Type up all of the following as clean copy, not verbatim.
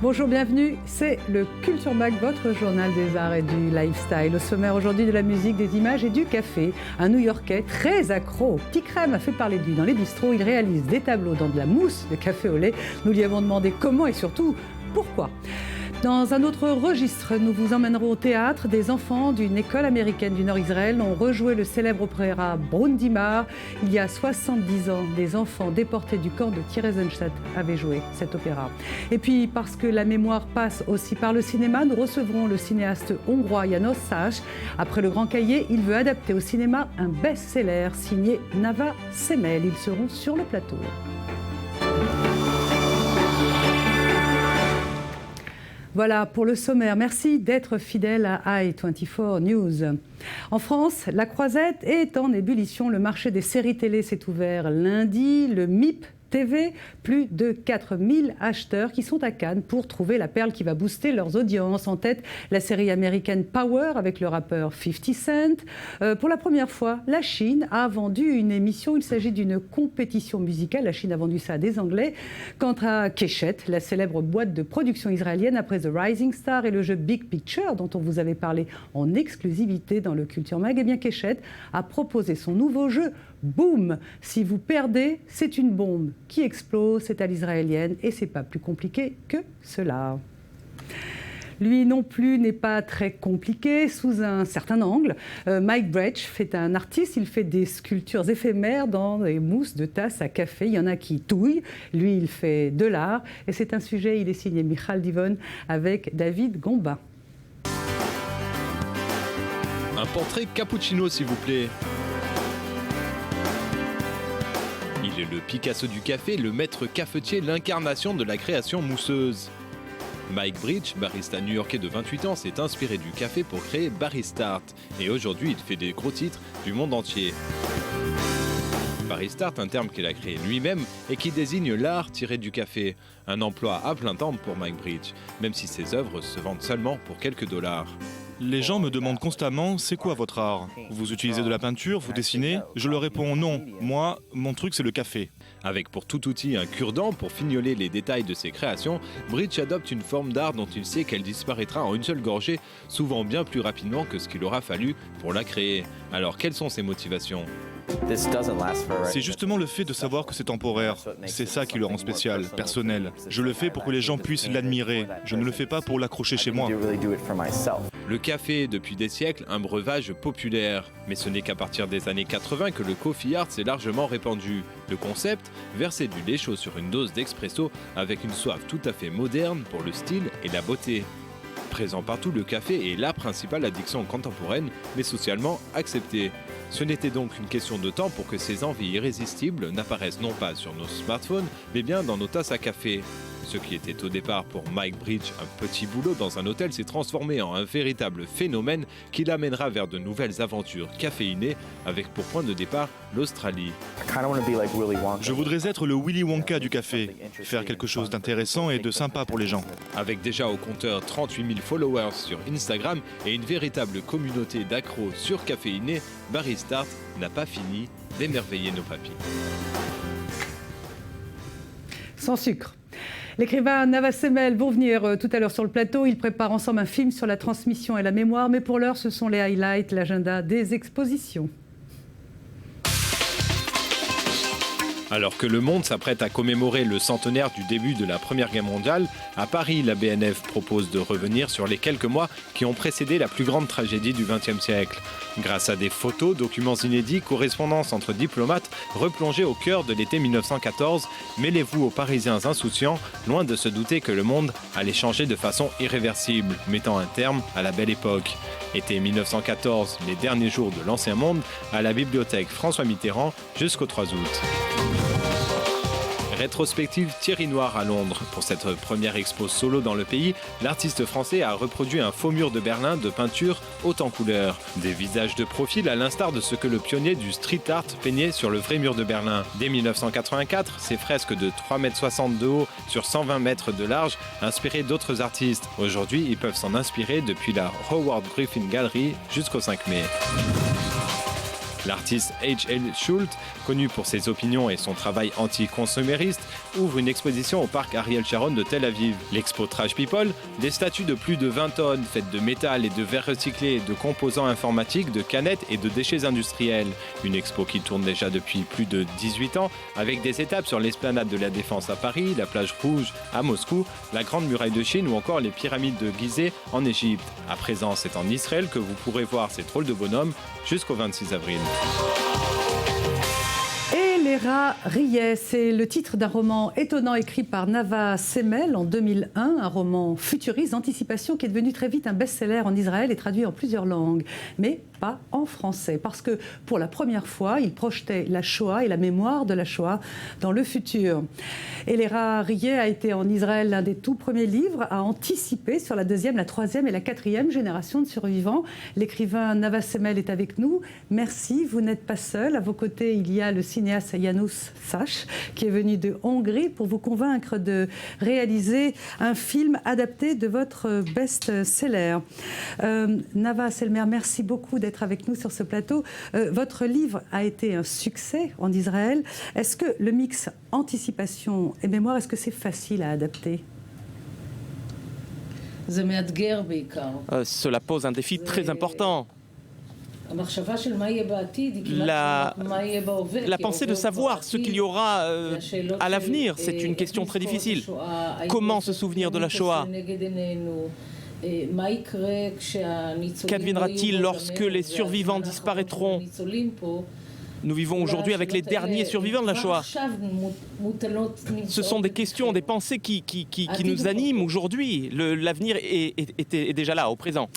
Bonjour, bienvenue, c'est le Culture Mag, votre journal des arts et du lifestyle. Au sommaire aujourd'hui, de la musique, des images et du café. Un New-Yorkais très accro au petit crème a fait parler de lui dans les bistrots. Il réalise des tableaux dans de la mousse de café au lait. Nous lui avons demandé comment et surtout pourquoi. Dans un autre registre, nous vous emmènerons au théâtre. Des enfants d'une école américaine du Nord-Israël ont rejoué le célèbre opéra Brundimar. Il y a 70 ans, des enfants déportés du camp de Theresienstadt avaient joué cet opéra. Et puis, parce que la mémoire passe aussi par le cinéma, nous recevrons le cinéaste hongrois János Szász. Après Le Grand Cahier, il veut adapter au cinéma un best-seller signé Nava Semel. Ils seront sur le plateau. Voilà pour le sommaire. Merci d'être fidèle à i24 News. En France, la croisette est en ébullition. Le marché des séries télé s'est ouvert lundi. Le MIP TV, plus de 4000 acheteurs qui sont à Cannes pour trouver la perle qui va booster leurs audiences. En tête, la série américaine Power avec le rappeur 50 Cent. Pour la première fois, la Chine a vendu une émission. Il s'agit d'une compétition musicale. La Chine a vendu ça à des Anglais. Quant à Keshet, la célèbre boîte de production israélienne, après The Rising Star et le jeu Big Picture, dont on vous avait parlé en exclusivité dans le Culture Mag, eh bien Keshet a proposé son nouveau jeu Boom. Si vous perdez, c'est une bombe qui explose, c'est à l'israélienne et c'est pas plus compliqué que cela. Lui non plus n'est pas très compliqué sous un certain angle. Mike Brecht est un artiste, il fait des sculptures éphémères dans des mousses de tasses à café. Il y en a qui touillent, lui il fait de l'art et c'est un sujet, il est signé Michal Divon avec David Gomba. Un portrait cappuccino s'il vous plaît. Il est le Picasso du café, le maître cafetier, l'incarnation de la création mousseuse. Mike Brecht, barista new-yorkais de 28 ans, s'est inspiré du café pour créer Baristart. Et aujourd'hui, il fait des gros titres du monde entier. Baristart, un terme qu'il a créé lui-même et qui désigne l'art tiré du café. Un emploi à plein temps pour Mike Brecht, même si ses œuvres se vendent seulement pour quelques dollars. Les gens me demandent constamment, c'est quoi votre art? Vous utilisez de la peinture, vous dessinez? Je leur réponds non, moi, mon truc c'est le café. Avec pour tout outil un cure-dent pour fignoler les détails de ses créations, Brecht adopte une forme d'art dont il sait qu'elle disparaîtra en une seule gorgée, souvent bien plus rapidement que ce qu'il aura fallu pour la créer. Alors quelles sont ses motivations ? C'est justement le fait de savoir que c'est temporaire. C'est ça qui le rend spécial, personnel. Je le fais pour que les gens puissent l'admirer. Je ne le fais pas pour l'accrocher chez moi. Le café est depuis des siècles un breuvage populaire. Mais ce n'est qu'à partir des années 80 que le coffee art s'est largement répandu. Le concept, verser du lait chaud sur une dose d'espresso avec une soif tout à fait moderne pour le style et la beauté. Présent partout, le café est la principale addiction contemporaine, mais socialement acceptée. Ce n'était donc qu'une question de temps pour que ces envies irrésistibles n'apparaissent non pas sur nos smartphones, mais bien dans nos tasses à café. Ce qui était au départ pour Mike Brecht un petit boulot dans un hôtel s'est transformé en un véritable phénomène qui l'amènera vers de nouvelles aventures caféinées avec pour point de départ l'Australie. Je voudrais être le Willy Wonka du café, faire quelque chose d'intéressant et de sympa pour les gens. Avec déjà au compteur 38 000 followers sur Instagram et une véritable communauté d'accros surcaféinés, Baristart n'a pas fini d'émerveiller nos papilles. Sans sucre. L'écrivain Nava Semel vont venir tout à l'heure sur le plateau. Ils préparent ensemble un film sur la transmission et la mémoire. Mais pour l'heure, ce sont les highlights, l'agenda des expositions. Alors que le monde s'apprête à commémorer le centenaire du début de la Première Guerre mondiale, à Paris, la BNF propose de revenir sur les quelques mois qui ont précédé la plus grande tragédie du XXe siècle. Grâce à des photos, documents inédits, correspondances entre diplomates, replongez au cœur de l'été 1914, mêlez-vous aux Parisiens insouciants, loin de se douter que le monde allait changer de façon irréversible, mettant un terme à la belle époque. Été 1914, les derniers jours de l'Ancien Monde, à la bibliothèque François Mitterrand jusqu'au 3 août. Rétrospective Thierry Noir à Londres. Pour cette première expo solo dans le pays, l'artiste français a reproduit un faux mur de Berlin de peinture haute en couleurs. Des visages de profil à l'instar de ce que le pionnier du street art peignait sur le vrai mur de Berlin. Dès 1984, ces fresques de 3,60 m de haut sur 120 mètres de large inspiraient d'autres artistes. Aujourd'hui, ils peuvent s'en inspirer depuis la Howard Griffin Gallery jusqu'au 5 mai. L'artiste H.L. Schultz, connu pour ses opinions et son travail anti-consumériste, ouvre une exposition au parc Ariel Sharon de Tel Aviv. L'expo Trash People, des statues de plus de 20 tonnes faites de métal et de verre recyclé, de composants informatiques, de canettes et de déchets industriels. Une expo qui tourne déjà depuis plus de 18 ans, avec des étapes sur l'esplanade de la Défense à Paris, la plage Rouge à Moscou, la Grande Muraille de Chine ou encore les pyramides de Gizeh en Égypte. À présent, c'est en Israël que vous pourrez voir ces drôles de bonhommes jusqu'au 26 avril. Elera riait, c'est le titre d'un roman étonnant écrit par Nava Semel en 2001, un roman futuriste d'anticipation qui est devenu très vite un best-seller en Israël et traduit en plusieurs langues, mais pas en français, parce que pour la première fois, il projetait la Shoah et la mémoire de la Shoah dans le futur. Elera riait a été en Israël l'un des tout premiers livres à anticiper sur la deuxième, la troisième et la quatrième génération de survivants. L'écrivain Nava Semel est avec nous. Merci, vous n'êtes pas seul. À vos côtés, il y a le cinéaste János Szász, qui est venu de Hongrie pour vous convaincre de réaliser un film adapté de votre best-seller. Nava Semel, merci beaucoup d'être avec nous sur ce plateau. Votre livre a été un succès en Israël. Est-ce que le mix anticipation et mémoire, est-ce que c'est facile à adapter ? Cela pose un défi très important. La pensée de savoir ce qu'il y aura à l'avenir, c'est une question très difficile. Comment se souvenir de la Shoah ? Qu'adviendra-t-il lorsque les survivants disparaîtront ? Nous vivons aujourd'hui avec les derniers survivants de la Shoah. Ce sont des questions, des pensées qui nous animent aujourd'hui. L'avenir est déjà là, au présent.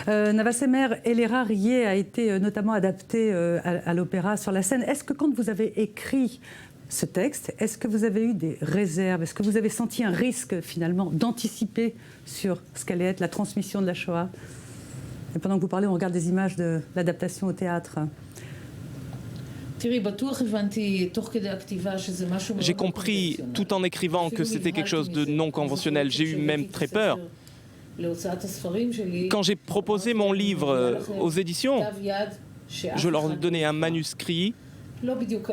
Nava Semel, Elera riait a été notamment adapté à l'opéra sur la scène. Est-ce que quand vous avez écrit ce texte, est-ce que vous avez eu des réserves ? Est-ce que vous avez senti un risque, finalement, d'anticiper sur ce qu'allait être la transmission de la Shoah ? Et pendant que vous parlez, on regarde des images de l'adaptation au théâtre. J'ai compris, tout en écrivant, que c'était quelque chose de non conventionnel. J'ai eu même très peur. Quand j'ai proposé mon livre aux éditions, je leur donnais un manuscrit.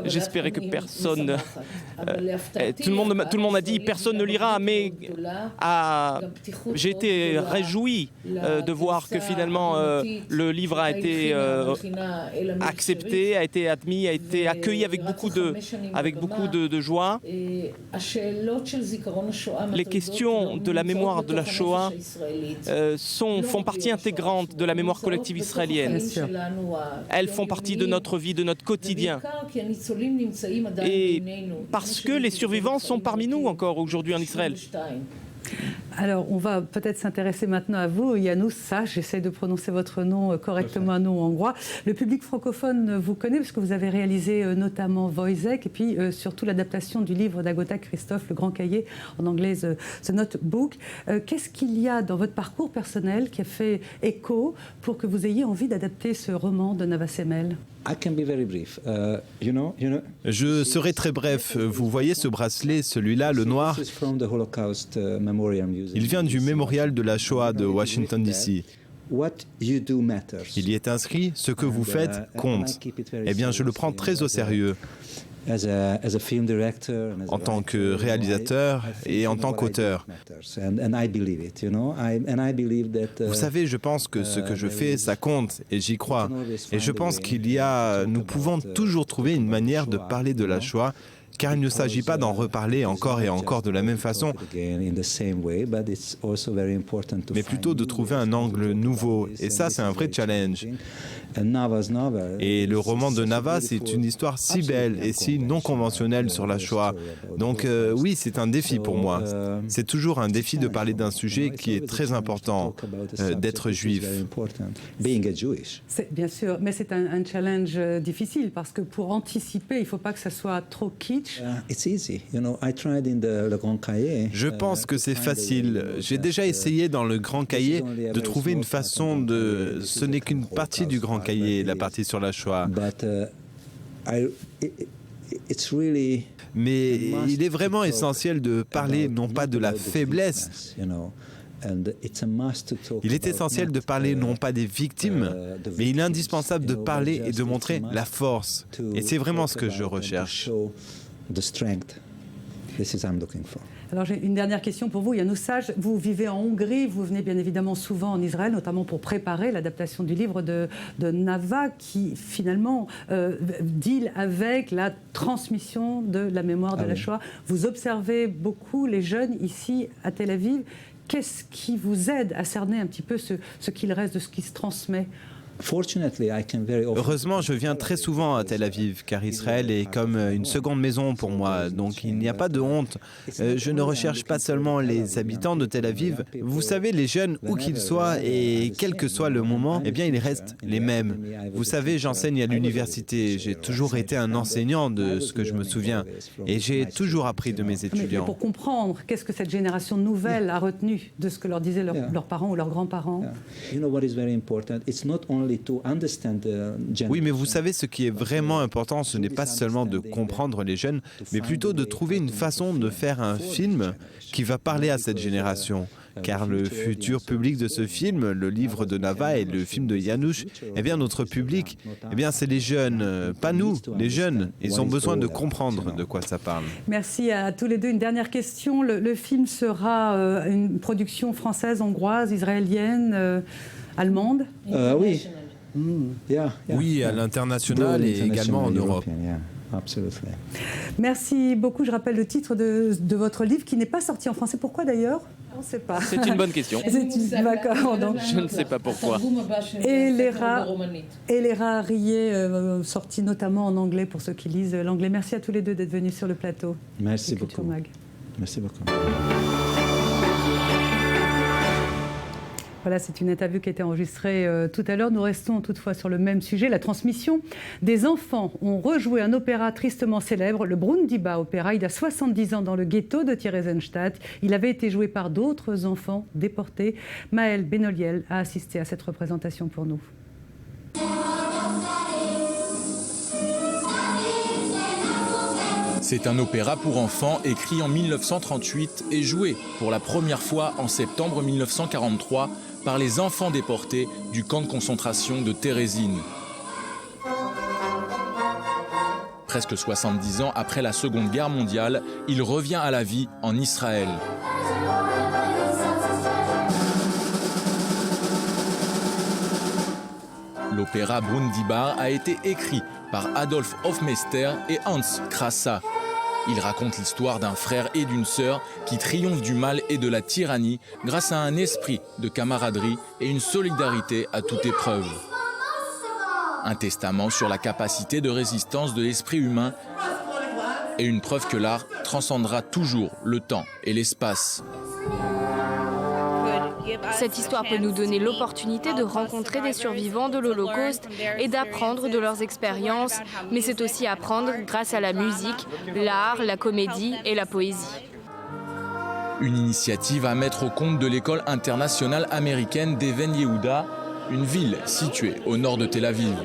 J'espérais que personne... tout le monde a dit personne ne lira, mais j'ai été réjoui de voir que finalement le livre a été accepté, a été admis, a été accueilli avec beaucoup de joie. Les questions de la mémoire de la Shoah font partie intégrante de la mémoire collective israélienne. Elles font partie de notre vie, de notre quotidien. Et parce que les survivants sont parmi nous encore aujourd'hui en Israël. Alors, on va peut-être s'intéresser maintenant à vous, János Szász. J'essaie de prononcer votre nom correctement, un nom hongrois. Le public francophone vous connaît parce que vous avez réalisé notamment Wojciech et puis surtout l'adaptation du livre d'Agota Christophe, Le Grand Cahier, en anglais The Notebook. Qu'est-ce qu'il y a dans votre parcours personnel qui a fait écho pour que vous ayez envie d'adapter ce roman de Nava Semel ? Je serai très bref. Vous voyez ce bracelet, celui-là, le noir, il vient du mémorial de la Shoah de Washington, D.C. Il y est inscrit « Ce que vous faites compte ». Eh bien, je le prends très au sérieux. En tant que réalisateur et en tant qu'auteur. Vous savez, je pense que ce que je fais, ça compte et j'y crois. Et je pense nous pouvons toujours trouver une manière de parler de la Shoah, car il ne s'agit pas d'en reparler encore et encore de la même façon, mais plutôt de trouver un angle nouveau. Et ça, c'est un vrai challenge. Et le roman de Nava, c'est une histoire si belle et si non conventionnelle sur la Shoah. Donc oui, c'est un défi pour moi. C'est toujours un défi de parler d'un sujet qui est très important, d'être juif. Bien sûr, mais c'est un challenge difficile parce que pour anticiper, il ne faut pas que ça soit trop kitsch. Je pense que c'est facile. J'ai déjà essayé dans le Grand Cahier de trouver une façon de... Ce n'est qu'une partie du Grand Cahier, la partie sur la Shoah. Mais il est vraiment essentiel de parler non pas de la faiblesse, Il est essentiel de parler non pas des victimes, mais il est indispensable de parler et de montrer la force. Et c'est vraiment ce que je recherche. Alors j'ai une dernière question pour vous, János Szász. Vous vivez en Hongrie, vous venez bien évidemment souvent en Israël, notamment pour préparer l'adaptation du livre de Nava, qui finalement deal avec la transmission de la mémoire de la Shoah. Vous observez beaucoup les jeunes ici à Tel Aviv. Qu'est-ce qui vous aide à cerner un petit peu ce qu'il reste de ce qui se transmet ? Heureusement, je viens très souvent à Tel Aviv, car Israël est comme une seconde maison pour moi, donc il n'y a pas de honte. Je ne recherche pas seulement les habitants de Tel Aviv. Vous savez, les jeunes, où qu'ils soient, et quel que soit le moment, eh bien, ils restent les mêmes. Vous savez, j'enseigne à l'université. J'ai toujours été un enseignant de ce que je me souviens, et j'ai toujours appris de mes étudiants. Mais pour comprendre, qu'est-ce que cette génération nouvelle a retenu de ce que leur disaient leurs parents ou leurs grands-parents? Oui, mais vous savez, ce qui est vraiment important, ce n'est pas seulement de comprendre les jeunes, mais plutôt de trouver une façon de faire un film qui va parler à cette génération. Car le futur public de ce film, le livre de Nava et le film de János, eh bien notre public, eh bien c'est les jeunes, pas nous, les jeunes. Ils ont besoin de comprendre de quoi ça parle. Merci à tous les deux. Une dernière question. Le film sera une production française, hongroise, israélienne, allemande? Oui. Oui, à l'international et également en Europe. Merci beaucoup. Je rappelle le titre de votre livre qui n'est pas sorti en français. Pourquoi d'ailleurs? On ne sait pas. C'est une bonne question. D'accord. Donc... Je ne sais pas pourquoi. Et les Harrier, sorti notamment en anglais pour ceux qui lisent l'anglais. Merci à tous les deux d'être venus sur le plateau. Merci beaucoup. Merci beaucoup. Voilà, c'est une interview qui a été enregistrée tout à l'heure. Nous restons toutefois sur le même sujet, la transmission. Des enfants ont rejoué un opéra tristement célèbre, le Brundibar Opéra. Il a 70 ans dans le ghetto de Theresienstadt. Il avait été joué par d'autres enfants déportés. Maël Benoliel a assisté à cette représentation pour nous. C'est un opéra pour enfants écrit en 1938 et joué pour la première fois en septembre 1943 par les enfants déportés du camp de concentration de Térésine. Presque 70 ans après la Seconde Guerre mondiale, il revient à la vie en Israël. L'opéra Brundibar a été écrit par Adolf Hofmeister et Hans Krasa. Il raconte l'histoire d'un frère et d'une sœur qui triomphent du mal et de la tyrannie grâce à un esprit de camaraderie et une solidarité à toute épreuve. Un testament sur la capacité de résistance de l'esprit humain et une preuve que l'art transcendra toujours le temps et l'espace. Cette histoire peut nous donner l'opportunité de rencontrer des survivants de l'Holocauste et d'apprendre de leurs expériences, mais c'est aussi apprendre grâce à la musique, l'art, la comédie et la poésie. Une initiative à mettre au compte de l'école internationale américaine d'Even Yehuda, une ville située au nord de Tel Aviv.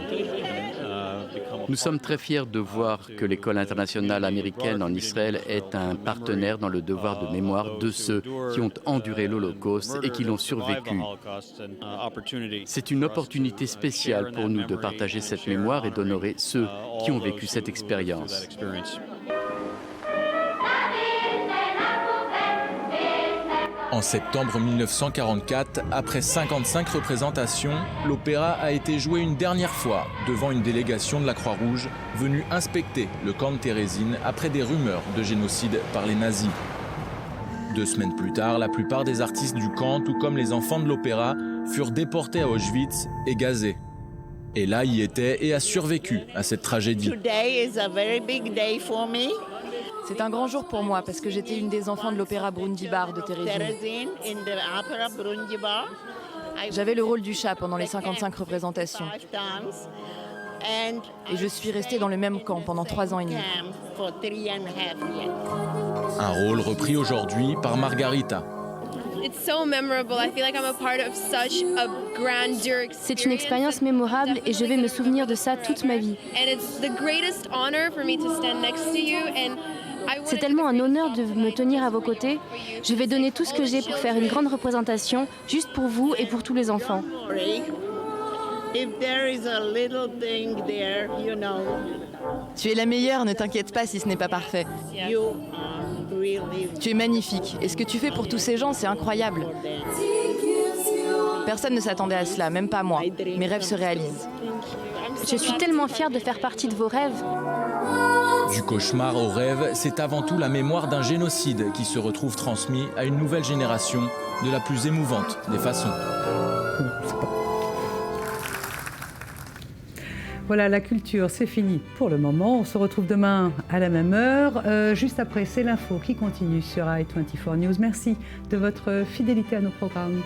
Nous sommes très fiers de voir que l'école internationale américaine en Israël est un partenaire dans le devoir de mémoire de ceux qui ont enduré l'Holocauste et qui l'ont survécu. C'est une opportunité spéciale pour nous de partager cette mémoire et d'honorer ceux qui ont vécu cette expérience. En septembre 1944, après 55 représentations, l'opéra a été joué une dernière fois devant une délégation de la Croix-Rouge venue inspecter le camp de Térésine après des rumeurs de génocide par les nazis. 2 semaines plus tard, la plupart des artistes du camp, tout comme les enfants de l'opéra, furent déportés à Auschwitz et gazés. Et là y était et a survécu à cette tragédie. C'est un grand jour pour moi parce que j'étais une des enfants de l'opéra Brundibar de Térésine. J'avais le rôle du chat pendant les 55 représentations. Et je suis restée dans le même camp pendant 3 ans et demi. Un rôle repris aujourd'hui par Margarita. C'est une expérience mémorable et je vais me souvenir de ça toute ma vie. C'est tellement un honneur de me tenir à vos côtés. Je vais donner tout ce que j'ai pour faire une grande représentation, juste pour vous et pour tous les enfants. Tu es la meilleure, ne t'inquiète pas si ce n'est pas parfait. Tu es magnifique. Et ce que tu fais pour tous ces gens, c'est incroyable. Personne ne s'attendait à cela, même pas moi. Mes rêves se réalisent. Je suis tellement fière de faire partie de vos rêves. Du cauchemar au rêve, c'est avant tout la mémoire d'un génocide qui se retrouve transmis à une nouvelle génération de la plus émouvante des façons. Voilà, la culture, c'est fini pour le moment. On se retrouve demain à la même heure. Juste après, c'est l'info qui continue sur i24 News. Merci de votre fidélité à nos programmes.